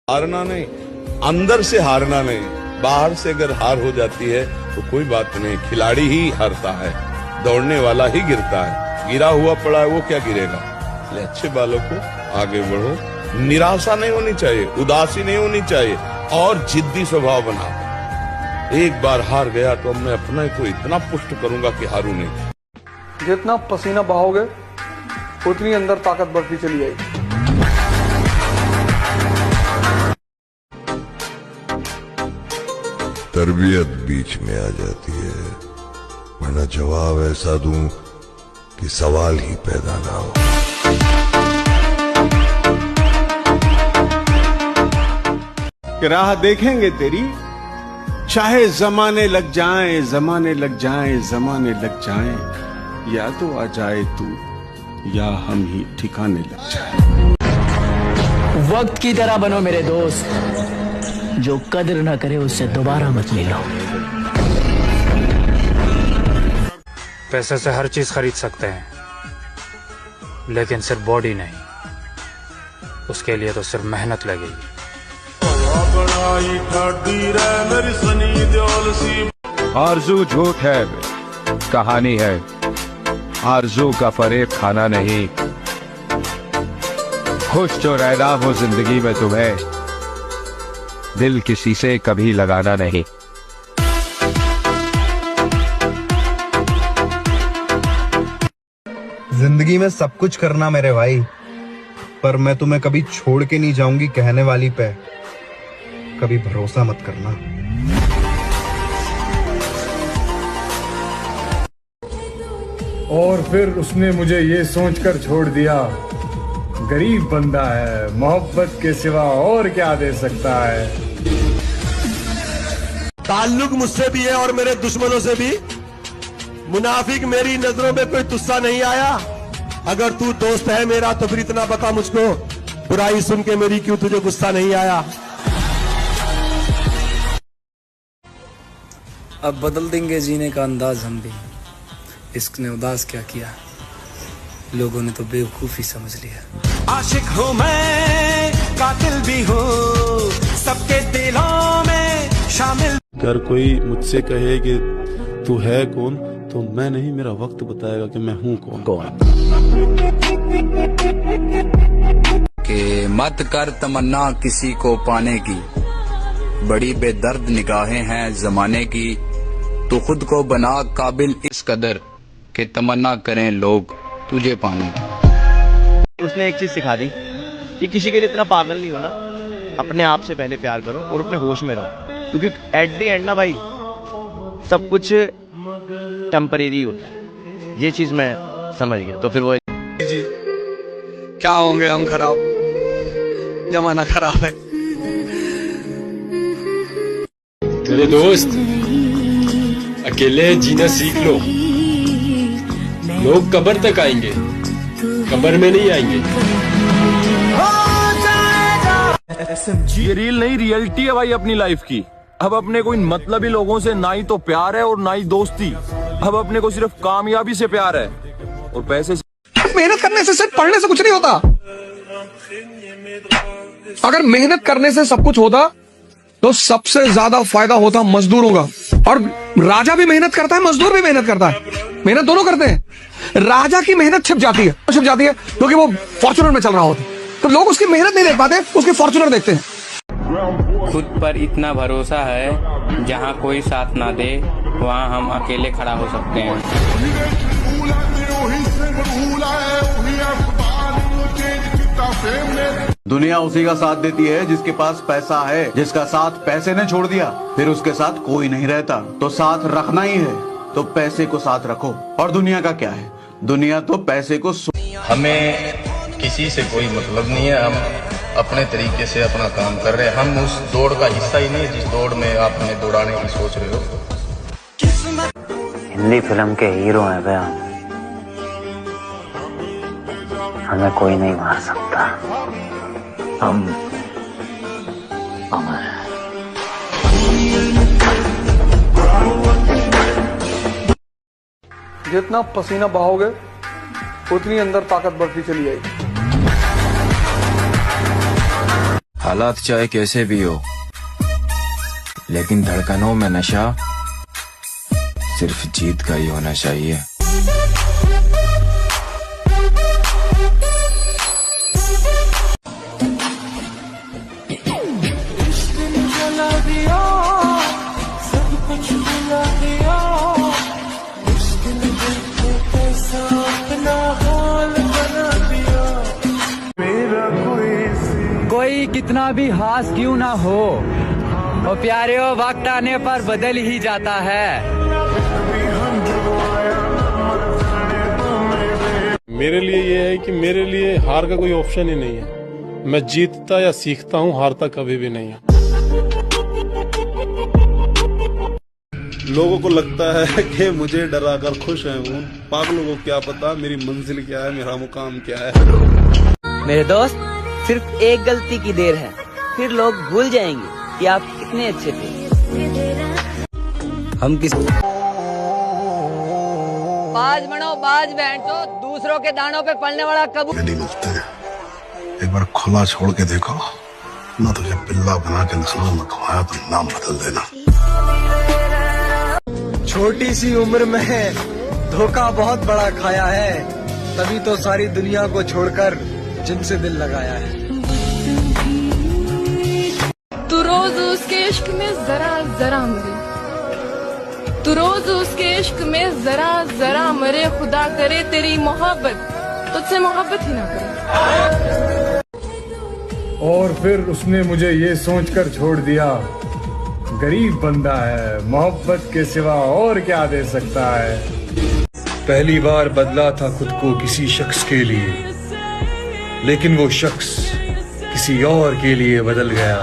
हारना नहीं, अंदर से हारना नहीं। बाहर से अगर हार हो जाती है तो कोई बात नहीं, खिलाड़ी ही हारता है, दौड़ने वाला ही गिरता है। गिरा हुआ पड़ा है वो क्या गिरेगा। इसलिए अच्छे बालों को आगे बढ़ो, निराशा नहीं होनी चाहिए, उदासी नहीं होनी चाहिए और जिद्दी स्वभाव बना। एक बार हार गया तो मैं अपने को इतना पुष्ट करूंगा कि हारू नहीं। जितना पसीना बहाओगे उतनी अंदर ताकत बढ़ती चली जाएगी। तरबियत बीच में आ जाती है, वरना जवाब ऐसा दूं कि सवाल ही पैदा ना हो। कि राह देखेंगे तेरी, चाहे जमाने लग जाएं, जमाने लग जाएं, जमाने लग जाएं, या तो आ जाए तू या हम ही ठिकाने लग जाएं। वक्त की तरह बनो मेरे दोस्त, जो कदर ना करे उससे दोबारा मत मिलो। पैसे से हर चीज खरीद सकते हैं, लेकिन सिर्फ बॉडी नहीं, उसके लिए तो सिर्फ मेहनत लगेगी। आरज़ू झूठ है, कहानी है, आरज़ू का फरेब खाना नहीं। खुश जो रहना हो जिंदगी में तुम्हें, दिल किसी से कभी लगाना नहीं। जिंदगी में सब कुछ करना मेरे भाई, पर मैं तुम्हें कभी छोड़ के नहीं जाऊंगी कहने वाली पे कभी भरोसा मत करना। और फिर उसने मुझे ये सोचकर छोड़ दिया, गरीब बंदा है, मोहब्बत के सिवा और क्या दे सकता है। ताल्लुक मुझसे भी है और मेरे दुश्मनों से भी। मुनाफिक मेरी नजरों में कोई तुस्सा नहीं आया। अगर तू दोस्त है मेरा तो फिर इतना बता मुझको, बुराई सुन के मेरी क्यों तुझे गुस्सा नहीं आया। अब बदल देंगे जीने का अंदाज हम भी, इश्क ने उदास क्या किया, लोगों ने तो बेवकूफी समझ लिया। आशिक हूँ मैं, कातिल भी हूँ, सबके दिलों में शामिल। अगर कोई मुझसे कहे कि तू है कौन, तो मैं नहीं, मेरा वक्त बताएगा कि मैं हूँ कौन। कि मत कर तमन्ना किसी को पाने की, बड़ी बेदर्द निगाहें हैं जमाने की। तू खुद को बना काबिल इस कदर कि तमन्ना करें लोग तुझे पाने की। उसने एक चीज सिखा दी कि किसी के लिए इतना पागल नहीं होना, अपने आप से पहले प्यार करो और अपने होश में रहो, क्योंकि एट द एंड ना भाई सब कुछ टेम्परेरी होता है। ये चीज मैं समझ गया। तो फिर वो जी क्या होंगे हम खराब, जमाना खराब है। मेरे दोस्त अकेले जीना सीख लो, लोग कब्र तक आएंगे, कब्र में नहीं आएंगे। ये रील नहीं, रियलिटी है भाई अपनी लाइफ की। अब अपने को इन मतलबी लोगों से ना ही तो प्यार है और ना ही दोस्ती। अब अपने को सिर्फ कामयाबी से प्यार है और पैसे से। मेहनत करने से, सिर्फ पढ़ने से कुछ नहीं होता। अगर मेहनत करने से सब कुछ होता तो सबसे ज्यादा फायदा होता मजदूरों का। और राजा भी मेहनत करता है, मजदूर भी मेहनत करता है, मेहनत दोनों करते हैं। राजा की मेहनत छिप जाती है क्योंकि वो फॉर्च्यूनर में चल रहा होता है, तो लोग उसकी मेहनत नहीं देख पाते, उसकी फॉर्च्यूनर देखते हैं। खुद पर इतना भरोसा है, जहाँ कोई साथ ना दे वहाँ हम अकेले खड़ा हो सकते हैं। दुनिया उसी का साथ देती है जिसके पास पैसा है। जिसका साथ पैसे ने छोड़ दिया फिर उसके साथ कोई नहीं रहता। तो साथ रखना ही है तो पैसे को साथ रखो। और दुनिया का क्या है, दुनिया तो पैसे को। हमें किसी से कोई मतलब नहीं है, हम अपने तरीके से अपना काम कर रहे हैं। हम उस दौड़ का हिस्सा ही नहीं है जिस दौड़ में आप हमें दौड़ाने की सोच रहे हो। हिंदी फिल्म के हीरो हैं भैया, हमें कोई नहीं मार सकता, हम अमर हैं। जितना पसीना बहाओगे उतनी अंदर ताकत बढ़ती चली जाएगी। हालात चाहे कैसे भी हो, लेकिन धड़कनों में नशा सिर्फ जीत का ही होना चाहिए। कोई कितना भी हास क्यों ना हो, वो प्यारे वक्त आने पर बदल ही जाता है। मेरे लिए ये है कि मेरे लिए हार का कोई ऑप्शन ही नहीं है। मैं जीतता या सीखता हूँ, हारता कभी भी नहीं है। लोगों को लगता है कि मुझे डराकर खुश है हूँ। पागलों को क्या पता मेरी मंजिल क्या है, मेरा मुकाम क्या है। मेरे दोस्त, सिर्फ एक गलती की देर है, फिर लोग भूल जाएंगे कि आप कितने अच्छे थे। हम किस बाज बनो बाज बैठो, दूसरों के दानों पे पलने वाला कबूतर नहीं मिलते। एक बार खुला छोड़ के देखो ना, तुझे पिल्ला बना के नस्लों में खवाया तो नाम बदल देना। छोटी सी उम्र में धोखा बहुत बड़ा खाया है, तभी तो सारी दुनिया को छोड़कर जिनसे दिल लगाया है। तू रोज उसके इश्क में जरा जरा मरे, तू रोज उसके इश्क में जरा जरा मरे। खुदा करे तेरी मोहब्बत तुझसे मोहब्बत ही ना करे। और फिर उसने मुझे ये सोचकर छोड़ दिया, गरीब बंदा है, मोहब्बत के सिवा और क्या दे सकता है। पहली बार बदला था खुद को किसी शख्स के लिए, लेकिन वो शख्स किसी और के लिए बदल गया।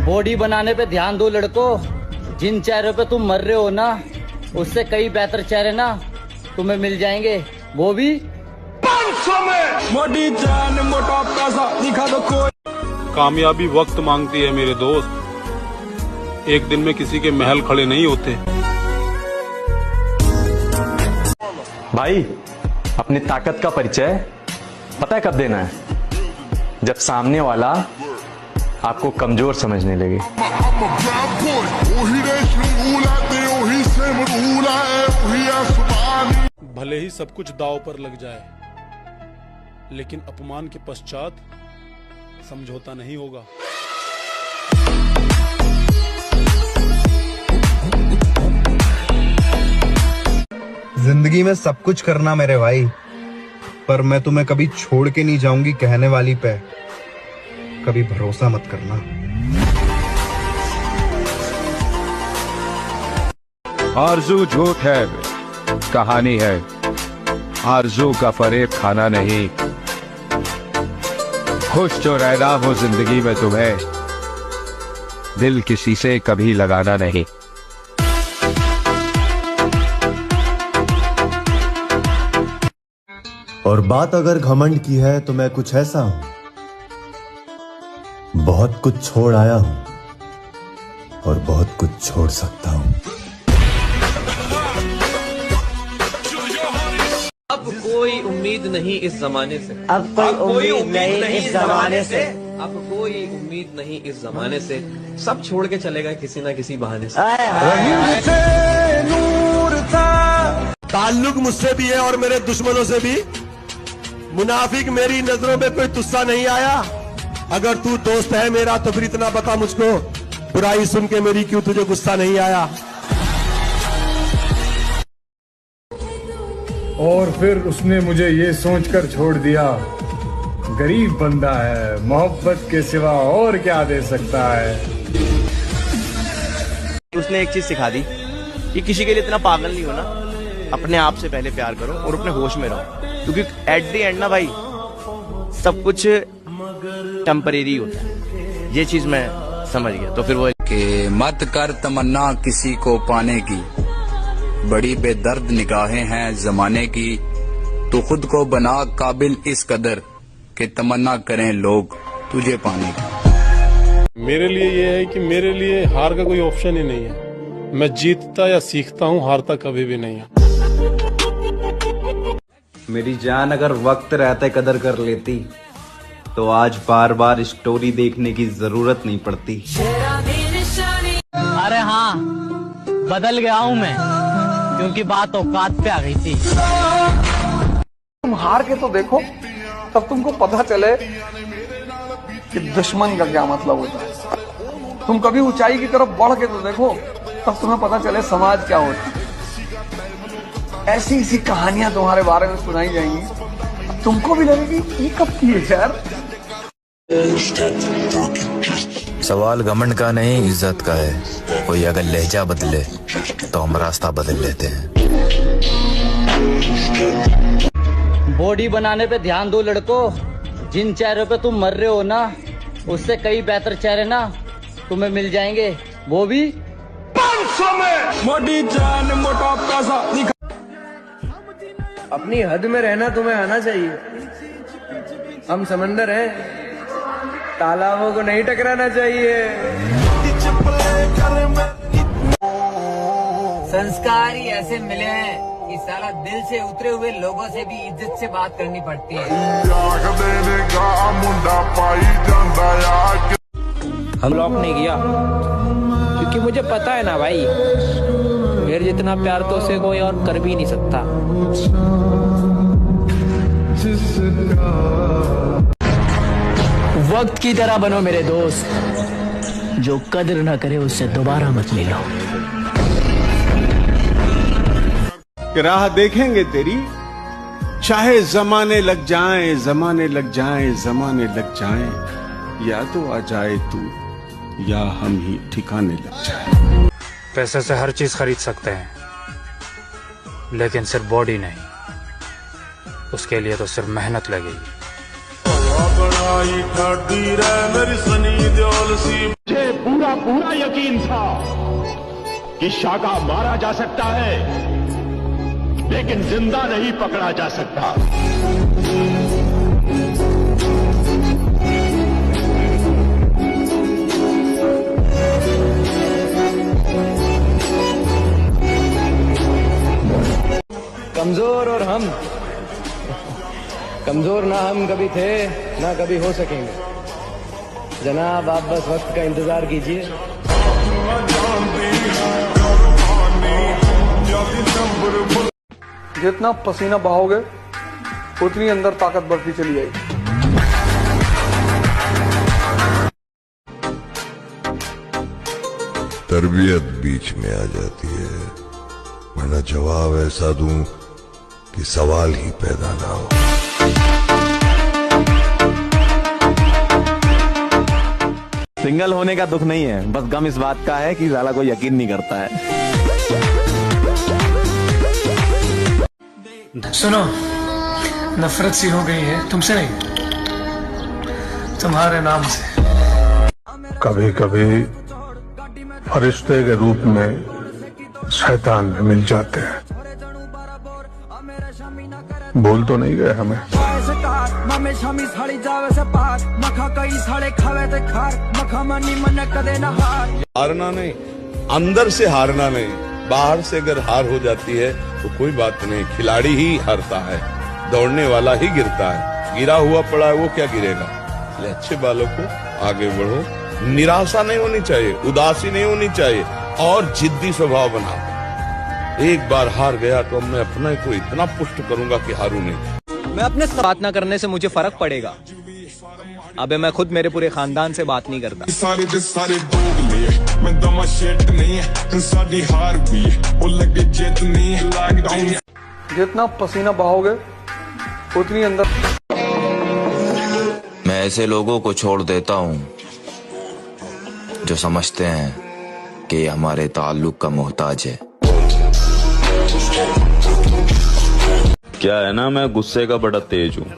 बॉडी बनाने पे ध्यान दो लड़कों, जिन चेहरों पे तुम मर रहे हो ना, उससे कई बेहतर चेहरे ना तुम्हें मिल जाएंगे, वो भी 500 में। मोटी जान मोटा पैसा दिखा दो कोई। कामयाबी वक्त मांगती है मेरे दोस्त, एक दिन में किसी के महल खड़े नहीं होते। भाई, अपनी ताकत का परिचय पता है कब देना है? जब सामने वाला आपको कमजोर समझने लगे। भले ही सब कुछ दांव पर लग जाए, लेकिन अपमान के पश्चात समझौता नहीं होगा। जिंदगी में सब कुछ करना मेरे भाई, पर मैं तुम्हें कभी छोड़ के नहीं जाऊंगी कहने वाली पे कभी भरोसा मत करना। आरज़ू झूठ है, कहानी है। आरज़ू का फरेब खाना नहीं। खुश जो रहना हो जिंदगी में तुम्हें, दिल किसी से कभी लगाना नहीं। और बात अगर घमंड की है तो मैं कुछ ऐसा हूं, बहुत कुछ छोड़ आया हूं और बहुत कुछ छोड़ सकता हूं। अब कोई उम्मीद नहीं इस जमाने से, अब कोई उम्मीद नहीं इस जमाने से, अब कोई उम्मीद नहीं इस जमाने से। सब छोड़ के चलेगा किसी ना किसी बहाने से। ताल्लुक मुझसे भी है और मेरे दुश्मनों से भी। मुनाफिक मेरी नजरों में कोई तुस्सा नहीं आया। अगर तू दोस्त है मेरा तो फिर इतना बता मुझको, बुराई सुन के मेरी क्यों तुझे गुस्सा नहीं आया। और फिर उसने मुझे ये सोचकर छोड़ दिया, गरीब बंदा है, मोहब्बत के सिवा और क्या दे सकता है। उसने एक चीज सिखा दी कि किसी के लिए इतना पागल नहीं होना, अपने आप से पहले प्यार करो और अपने होश में रहो, क्योंकि एट द एंड ना भाई सब कुछ टेम्परेरी होता है। ये चीज मैं समझ गया। तो फिर वो कि मत कर तमन्ना किसी को पाने की, बड़ी बेदर्द निगाहें हैं जमाने की। तो खुद को बना काबिल इस कदर कि तमन्ना करें लोग तुझे पाने की। मेरे लिए ये है कि मेरे लिए हार का कोई ऑप्शन ही नहीं है। मैं जीतता या सीखता हूँ, हारता कभी भी नहीं है। मेरी जान अगर वक्त रहते कदर कर लेती तो आज बार बार स्टोरी देखने की जरूरत नहीं पड़ती। अरे हाँ, बदल गया हूँ मैं, क्योंकि बात औकात पे आ गई थी। तुम हार के तो देखो, तब तुमको पता चले कि दुश्मन का क्या मतलब होता है। तुम कभी ऊंचाई की तरफ बढ़ के तो देखो, तब तुम्हें पता चले समाज क्या होता है। ऐसी ऐसी कहानियां तुम्हारे बारे में सुनाई जाएंगी, तुमको भी लगेगी ये कब की है यार। सवाल घमंड का नहीं, इज्जत का है। कोई अगर लहजा बदले तो हम रास्ता बदल लेते हैं। बॉडी बनाने पे ध्यान दो लड़कों। जिन चेहरों पे तुम मर रहे हो ना, उससे कई बेहतर चेहरे ना तुम्हें मिल जाएंगे, वो भी 500 में। मोटी जान मोटा पैसा। अपनी हद में रहना तुम्हें आना चाहिए। हम समंदर हैं, तालाबों को नहीं टकराना चाहिए। संस्कार ही ऐसे मिले हैं कि साला दिल से उतरे हुए लोगों से भी इज्जत से बात करनी पड़ती है। हम ब्लॉक नहीं किया क्योंकि मुझे पता है ना भाई, मेरे जितना प्यार तो उसे कोई और कर भी नहीं सकता। वक्त की तरह बनो मेरे दोस्त, जो कदर न करे उससे दोबारा मत मिलो। राह देखेंगे तेरी, चाहे जमाने लग जाएं, जमाने लग जाएं, जमाने लग जाएं, या तो आ जाए तू या हम ही ठिकाने लग जाएं। पैसे से हर चीज खरीद सकते हैं, लेकिन सिर्फ बॉडी नहीं। उसके लिए तो सिर्फ मेहनत लगेगी। मुझे पूरा पूरा यकीन था कि शाका मारा जा सकता है, लेकिन जिंदा नहीं पकड़ा जा सकता। कमजोर और हम, कमजोर ना हम कभी थे ना कभी हो सकेंगे। जनाब आप बस वक्त का इंतजार कीजिए। जितना पसीना बहाओगे उतनी अंदर ताकत बढ़ती चली जाएगी। तरबियत बीच में आ जाती है, वरना जवाब ऐसा दूं कि सवाल ही पैदा ना हो। सिंगल होने का दुख नहीं है, बस गम इस बात का है कि साला कोई यकीन नहीं करता है। सुनो, नफरत सी हो गई है तुमसे नहीं, तुम्हारे नाम से। कभी कभी फरिश्ते के रूप में शैतान भी मिल जाते हैं। बोल तो नहीं गए हमें। हारना नहीं, अंदर से हारना नहीं, बाहर से अगर हार हो जाती है तो कोई बात नहीं, खिलाड़ी ही हारता है, दौड़ने वाला ही गिरता है। गिरा हुआ पड़ा है वो क्या गिरेगा। इसलिए अच्छे बालों को आगे बढ़ो, निराशा नहीं होनी चाहिए, उदासी नहीं होनी चाहिए, और जिद्दी स्वभाव बना। एक बार हार गया तो मैं अपने को इतना पुष्ट करूंगा कि हारू नहीं। मैं अपने से बात ना करने से मुझे फर्क पड़ेगा। अबे मैं खुद मेरे पूरे खानदान से बात नहीं करता। जितना पसीना बहाओगे उतनी अंदर। मैं ऐसे लोगों को छोड़ देता हूँ जो समझते हैं कि हमारे ताल्लुक का मोहताज है। क्या है ना, मैं गुस्से का बड़ा तेज हूँ।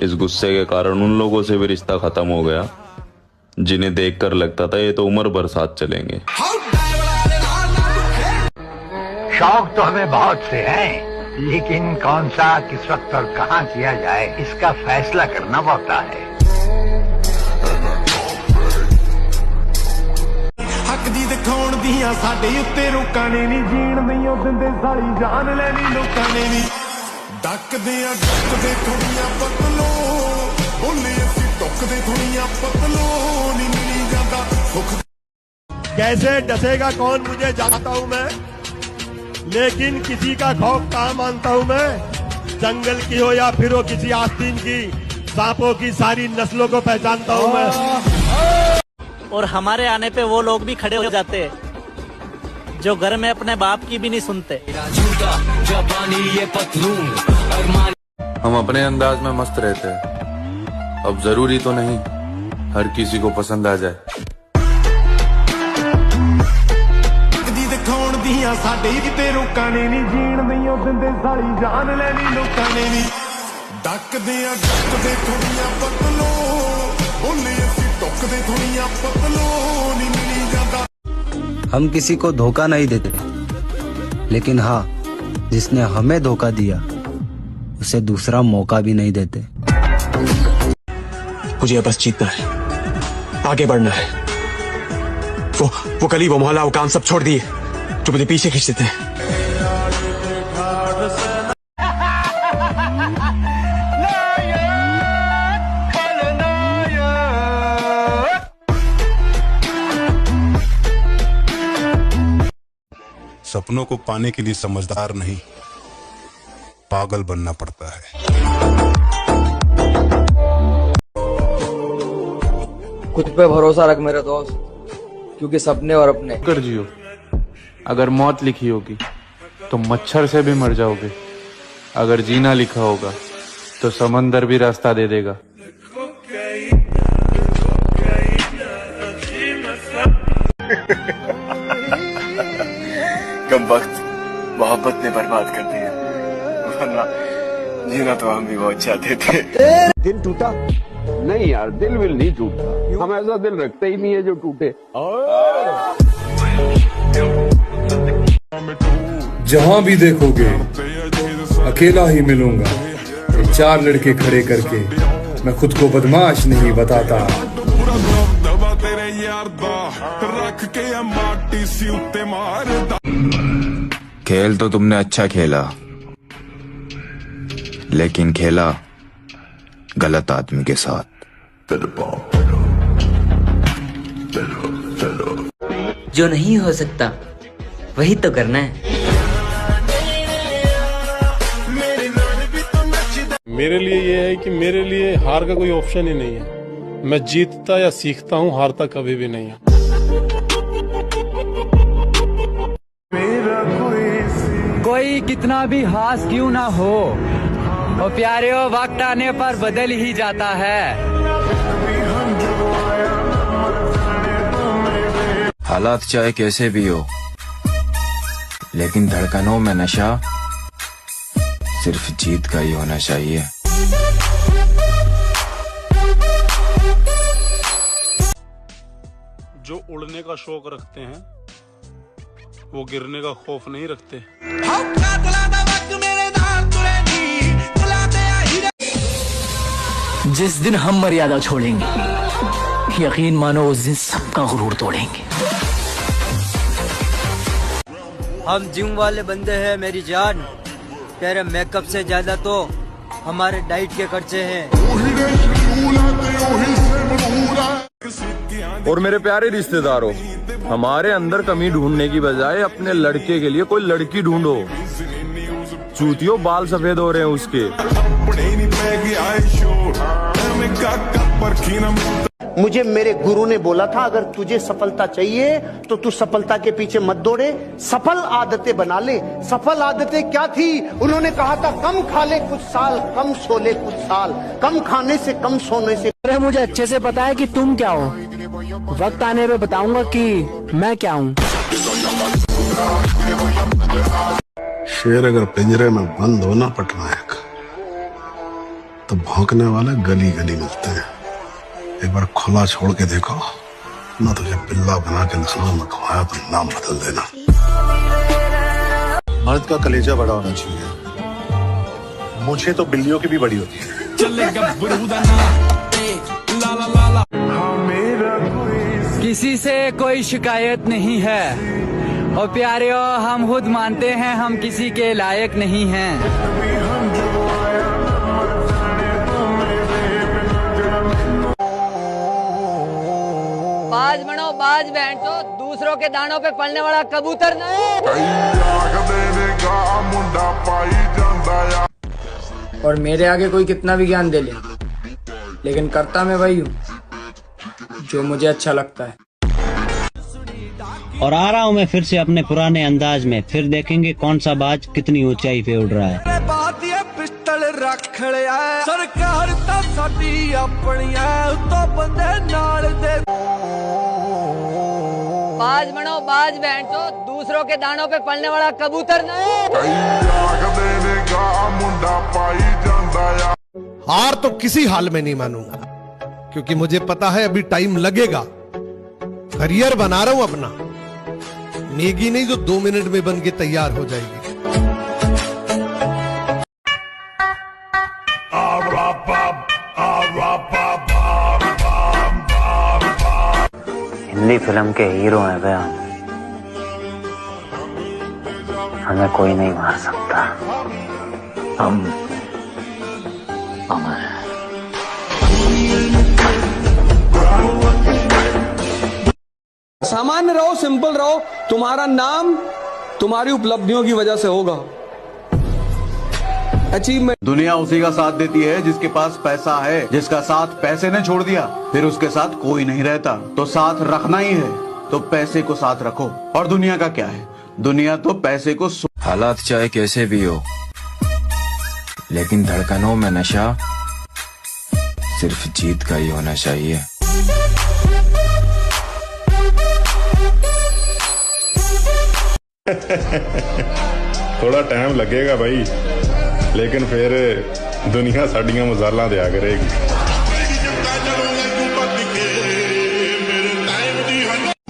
इस गुस्से के कारण उन लोगों से भी रिश्ता खत्म हो गया जिन्हें देखकर लगता था ये तो उम्र भर साथ चलेंगे। शौक तो हमें बहुत से हैं, लेकिन कौन सा, किस वक्त और कहाँ किया जाए, इसका फैसला करना पड़ता है। हक दी दिखाउण दियां साडे उत्ते रोकां ने नहीं, जीण नहीं दिंदे साली जान लैनी लोकां ने नहीं। कैसे डसेगा कौन मुझे जानता हूँ मैं, लेकिन किसी का खौफ कहाँ मानता हूँ मैं। जंगल की हो या फिर हो किसी आस्तीन की, सांपों की सारी नस्लों को पहचानता हूँ मैं। और हमारे आने पे वो लोग भी खड़े हो जाते हैं जो घर में अपने बाप की भी नहीं सुनते। हम अपने अंदाज में मस्त रहते हैं, अब जरूरी तो नहीं हर किसी को पसंद आ जाए। ਸਾਡੇ ਕਿਤੇ ਰੋਕਾਂ ਨੇ ਨਹੀਂ ਜੀਣ ਦਈਓ ਦਿੰਦੇ ਸਾਲੀ ਜਾਨ ਲੈਣੀ ਲੋਕਾਂ ਨੇ ਨਹੀਂ ਡੱਕਦੇ ਆ ਡੱਕਦੇ ਥੋੜੀਆਂ ਪਤਲੋ ਬੋਲੇ ਅਸੀਂ ਟੁੱਕਦੇ ਥੋੜੀਆਂ ਪਤਲੋ ਨਹੀਂ ਮਿਲੀ ਜਾਂਦਾ। हम किसी को धोखा नहीं देते, लेकिन हाँ, जिसने हमें धोखा दिया उसे दूसरा मौका भी नहीं देते। मुझे बस जीतना है, आगे बढ़ना है। वो गली, वो मोहल्ला, वो काम सब छोड़ दिए जो मुझे पीछे खींच देते हैं। सपनों को पाने के लिए समझदार नहीं, पागल बनना पड़ता है। खुद पे भरोसा रख मेरे दोस्त, क्योंकि सपने और अपने कर जियो। अगर मौत लिखी होगी तो मच्छर से भी मर जाओगे, अगर जीना लिखा होगा तो समंदर भी रास्ता दे देगा। कम वक्त मोहब्बत ने बर्बाद कर दिया, वरना जीना तो हम भी बहुत चाहते थे। दिल टूटा? नहीं यार, दिल विल नहीं टूटता। हम ऐसा दिल रखते ही नहीं है जो टूटे। जहाँ भी देखोगे अकेला ही मिलूंगा, ये 4 लड़के खड़े करके मैं खुद को बदमाश नहीं बताता। खेल तो तुमने अच्छा खेला, लेकिन खेला गलत आदमी के साथ। जो नहीं हो सकता वही तो करना है। मेरे लिए ये है कि मेरे लिए हार का कोई ऑप्शन ही नहीं है। मैं जीतता या सीखता हूँ, हारता कभी भी नहीं है। कोई कितना भी हास क्यों ना हो, और प्यारे वक्त आने पर बदल ही जाता है। हालात चाहे कैसे भी हो, लेकिन धड़कनों में नशा सिर्फ जीत का ही होना चाहिए। जो उड़ने का शौक रखते हैं वो गिरने का खौफ नहीं रखते। जिस दिन हम मर्यादा छोड़ेंगे, यकीन मानो उस दिन सबका गुरूर तोड़ेंगे। हम जिम वाले बंदे हैं मेरी जान, तेरे मेकअप से ज्यादा तो हमारे डाइट के खर्चे हैं। और मेरे प्यारे रिश्तेदारों, हमारे अंदर कमी ढूंढने की बजाय अपने लड़के के लिए कोई लड़की ढूंढो। चूतियों बाल सफेद हो रहे हैं उसके। मुझे मेरे गुरु ने बोला था, अगर तुझे सफलता चाहिए तो तू सफलता के पीछे मत दौड़े, सफल आदतें बना ले। सफल आदतें क्या थी? उन्होंने कहा था कम खा ले कुछ साल, कम सो ले कुछ साल, कम खाने से कम सोने से। अरे मुझे अच्छे से पता है कि तुम क्या हो, वक्त आने पे बताऊंगा कि मैं क्या हूँ। शेर अगर पिंजरे में बंद हो ना पटनायक, तो भौंकने वाले गली गली मिलते हैं। एक बार खुला छोड़ के देखो ना, तुझे बिल्ला बना के नस्लों में घुमाया तो नाम बदल देना। मर्द का कलेजा बड़ा होना चाहिए, मुझे तो बिल्लियों की भी बड़ी होती है। किसी से कोई शिकायत नहीं है, और प्यारे हम खुद मानते हैं हम किसी के लायक नहीं हैं। बाज बहन तो दूसरों के दानों पे पलने वाला कबूतर नहीं। और मेरे आगे कोई कितना भी ज्ञान दे ले, लेकिन करता मैं वही हूँ जो मुझे अच्छा लगता है। और आ रहा हूँ मैं फिर से अपने पुराने अंदाज में, फिर देखेंगे कौन सा बाज कितनी ऊंचाई पे उड़ रहा है। पिस्टल रख लिया सरकार ता साडी अपनिया तो बंदे नाल दे। बाज बनो बाज बहन तो दूसरों के दानों पे पलने वाला कबूतर नहीं। हार तो किसी हाल में नहीं मानूंगा, क्योंकि मुझे पता है अभी टाइम लगेगा। करियर बना रहा हूं अपना, मैगी नहीं जो 2 मिनट में बन के तैयार हो जाएगी। हिंदी फिल्म के हीरो हैं भैया, हमें कोई नहीं मार सकता, हम अमर हैं। सामान्य रहो, सिंपल रहो, तुम्हारा नाम तुम्हारी उपलब्धियों की वजह से होगा। अचीवमेंट। दुनिया उसी का साथ देती है जिसके पास पैसा है। जिसका साथ पैसे ने छोड़ दिया, फिर उसके साथ कोई नहीं रहता। तो साथ रखना ही है तो पैसे को साथ रखो। और दुनिया का क्या है, दुनिया तो पैसे को। हालात चाहे कैसे भी हो, लेकिन धड़कनों में नशा सिर्फ जीत का ही होना चाहिए। थोड़ा टाइम लगेगा भाई, लेकिन फिर दुनिया साड़ियां मजाला दिया करेगी।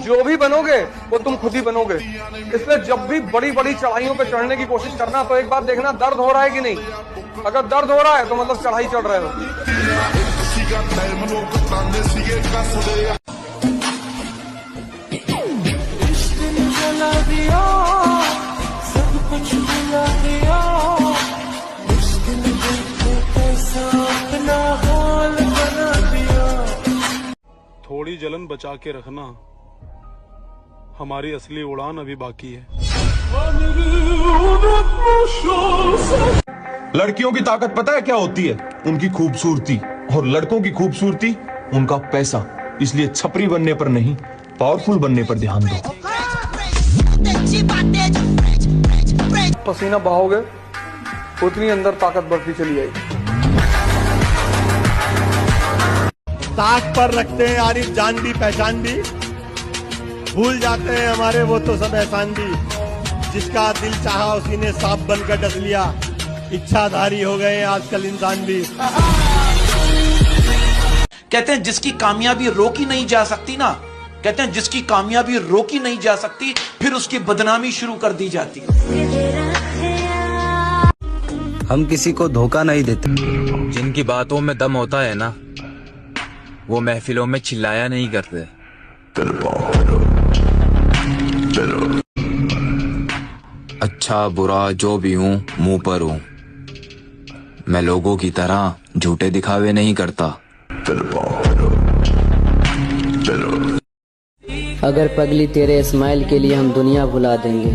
जो भी बनोगे वो तुम खुद ही बनोगे। इसलिए जब भी बड़ी बड़ी चढ़ाइयों पे चढ़ने की कोशिश करना तो एक बात देखना, दर्द हो रहा है कि नहीं। अगर दर्द हो रहा है तो मतलब चढ़ाई चढ़ रहे हो। थोड़ी जलन बचा के रखना, हमारी असली उड़ान अभी बाकी है। लड़कियों की ताकत पता है क्या होती है? उनकी खूबसूरती। और लड़कों की खूबसूरती उनका पैसा। इसलिए छपरी बनने पर नहीं, पावरफुल बनने पर ध्यान दो। पसीना बहाओगे उतनी अंदर ताकत बढ़ती चली जाएगी। ताक पर रखते हैं आरिफ जान भी पहचान भी, भूल जाते हैं हमारे वो तो सब एहसान भी। जिसका दिल चाहा उसी ने सांप बनकर डस लिया, इच्छाधारी हो गए आजकल इंसान भी। कहते हैं जिसकी कामयाबी रोकी नहीं जा सकती ना, कहते हैं जिसकी कामयाबी रोकी नहीं जा सकती, फिर उसकी बदनामी शुरू कर दी जाती। हम किसी को धोखा नहीं देते। जिनकी बातों में दम होता है ना, वो महफिलों में चिल्लाया नहीं करते। अच्छा बुरा जो भी हूँ मुंह पर हूँ, मैं लोगों की तरह झूठे दिखावे नहीं करता। अगर पगली तेरे स्माइल के लिए हम दुनिया भुला देंगे,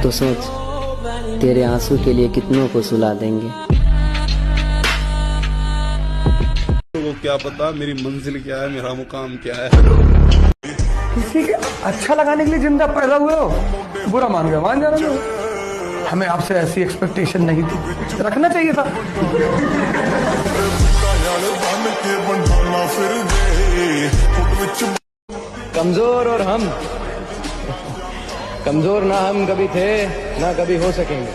तो सोच तेरे आंसू के लिए कितनों को सुला देंगे। वो क्या पता मेरी मंजिल क्या है, मेरा मुकाम क्या है। किसी के अच्छा लगाने के लिए जिंदा पैदा हुए हो, बुरा मान गए, मान जाना। हमें आपसे ऐसी एक्सपेक्टेशन नहीं थी, रखना चाहिए था। कमजोर और हम कमजोर ना हम कभी थे ना कभी हो सकेंगे।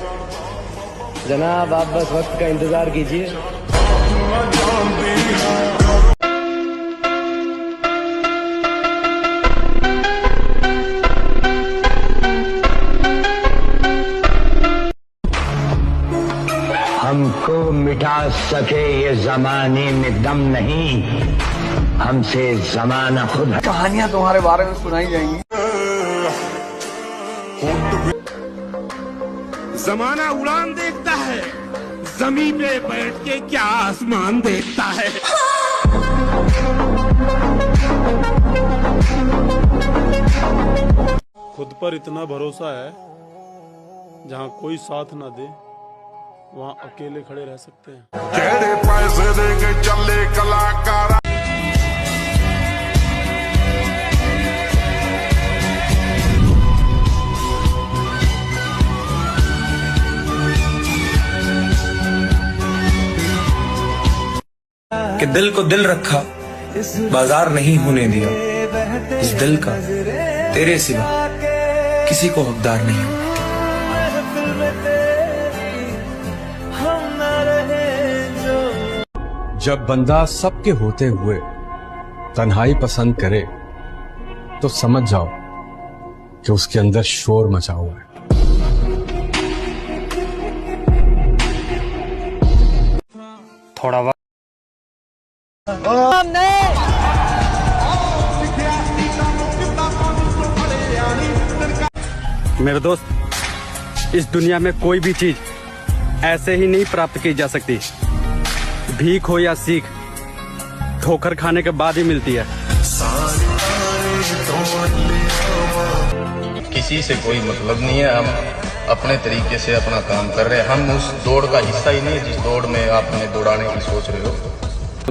जनाब आप बस वक्त का इंतजार कीजिए। हमको मिटा सके ये जमाने में दम नहीं, हमसे जमाना खुद। कहानियां तुम्हारे बारे में सुनाई जाएंगी। जमाना उड़ान देखता है, जमीन पे बैठ के क्या आसमान देखता है। खुद पर इतना भरोसा है, जहाँ कोई साथ ना दे वहाँ अकेले खड़े रह सकते हैं। केड़े पैसे दे के चले कलाकार। कि दिल को दिल रखा, बाजार नहीं होने दिया। इस दिल का तेरे सिवा किसी को हकदार नहीं हूं। जब बंदा सबके होते हुए तन्हाई पसंद करे तो समझ जाओ कि उसके अंदर शोर मचा हुआ है। थोड़ा वक्त मेरे दोस्त, इस दुनिया में कोई भी चीज ऐसे ही नहीं प्राप्त की जा सकती। भीख हो या सीख, ठोकर खाने के बाद ही मिलती है। किसी से कोई मतलब नहीं है, हम अपने तरीके से अपना काम कर रहे हैं। हम उस दौड़ का हिस्सा ही नहीं जिस दौड़ में आप हमें दौड़ाने की सोच रहे हो।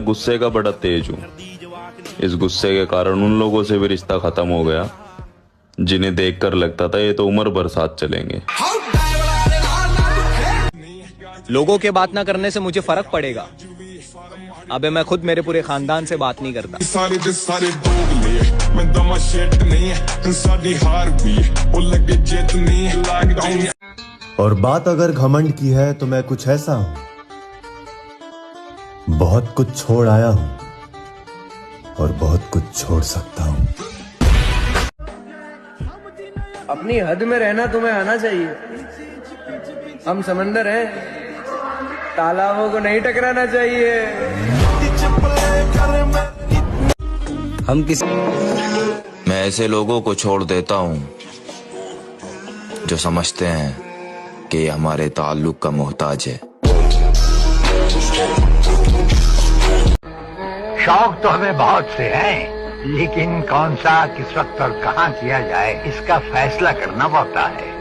गुस्से का बड़ा तेज हूँ। इस गुस्से के कारण उन लोगों से भी रिश्ता खत्म हो गया जिन्हें देखकर लगता था ये तो उम्र भर साथ चलेंगे। लोगों के बात ना करने से मुझे फर्क पड़ेगा। अबे मैं खुद मेरे पूरे खानदान से बात नहीं करता। और बात अगर घमंड की है तो मैं कुछ ऐसा हूं, बहुत कुछ छोड़ आया हूं और बहुत कुछ छोड़ सकता हूं। अपनी हद में रहना तुम्हें आना चाहिए। हम समंदर हैं, तालाबों को नहीं टकराना चाहिए। हम किसी मैं ऐसे लोगों को छोड़ देता हूँ जो समझते हैं कि ये हमारे ताल्लुक का मोहताज है। शौक तो हमें बहुत से हैं, लेकिन कौन सा, किस वक्त और कहाँ किया जाए, इसका फैसला करना पड़ता है।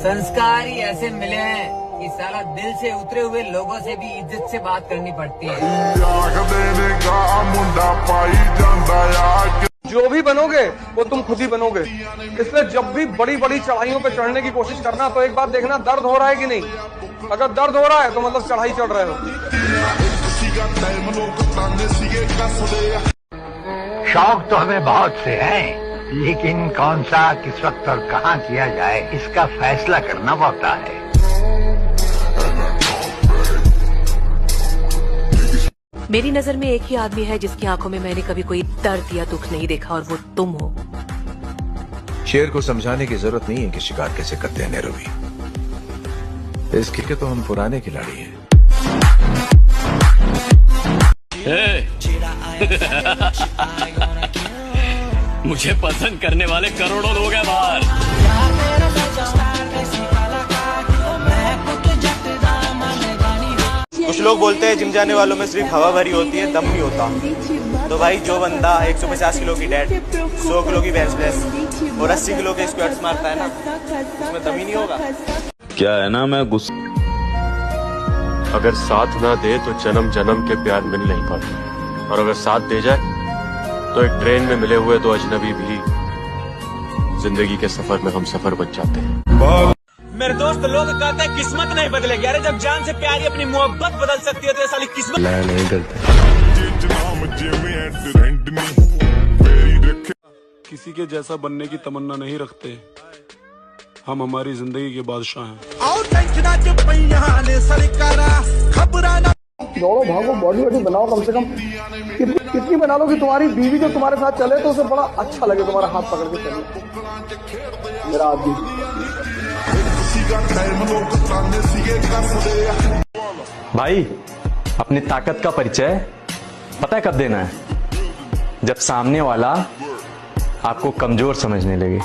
संस्कार ही ऐसे मिले हैं कि साला दिल से उतरे हुए लोगों से भी इज्जत से बात करनी पड़ती है। जो भी बनोगे वो तुम खुद ही बनोगे। इसलिए जब भी बड़ी बड़ी चढ़ाइयों पे चढ़ने की कोशिश करना तो एक बात देखना, दर्द हो रहा है कि नहीं। अगर दर्द हो रहा है तो मतलब चढ़ाई चढ़ रहे हो। शौक तो हमें बहुत से हैं, लेकिन कौन सा, किस वक्त और कहाँ किया जाए, इसका फैसला करना पड़ता है। मेरी नजर में एक ही आदमी है जिसकी आंखों में मैंने कभी कोई दर्द या दुख नहीं देखा, और वो तुम हो। शेर को समझाने की जरूरत नहीं है कि शिकार कैसे करते हैं नैरोबी। इसके के तो हम पुराने खिलाड़ी हैं। मुझे पसंद करने वाले करोड़ों लोग हैं बाहर। कुछ लोग बोलते हैं जिम जाने वालों में सिर्फ हवा भरी होती है, दम नहीं होता। तो भाई जो बंदा 150 किलो की डेड, 100 किलो की बेंच प्रेस और 80 किलो के स्क्वाट्स मारता है ना, उसमें दम ही नहीं होगा। क्या है ना, मैं गुस्सा अगर साथ ना दे तो जन्म जन्म के प्यार मिल नहीं पाते, और अगर साथ दे जाए तो एक ट्रेन में मिले हुए दो अजनबी भी जिंदगी के सफर में हम सफर बच जाते हैं। मेरे दोस्त, लोग कहते हैं किस्मत नहीं बदलेगी। अरे जब जान से प्यारी अपनी मोहब्बत बदल सकती है तो ये साली किस्मत नहीं करते। किसी के जैसा बनने की तमन्ना नहीं रखते, हम हमारी जिंदगी के बादशाह हैं। दौड़ो भागो, बॉडी वॉडी बनाओ, कम से कम कितनी बना लो कि तुम्हारी बीवी जो तुम्हारे साथ चले तो उसे बड़ा अच्छा लगे, तुम्हारा हाथ पकड़ के चले। मेरा आदमी भाई, अपनी ताकत का परिचय पता है कब देना है? जब सामने वाला आपको कमजोर समझने लगे।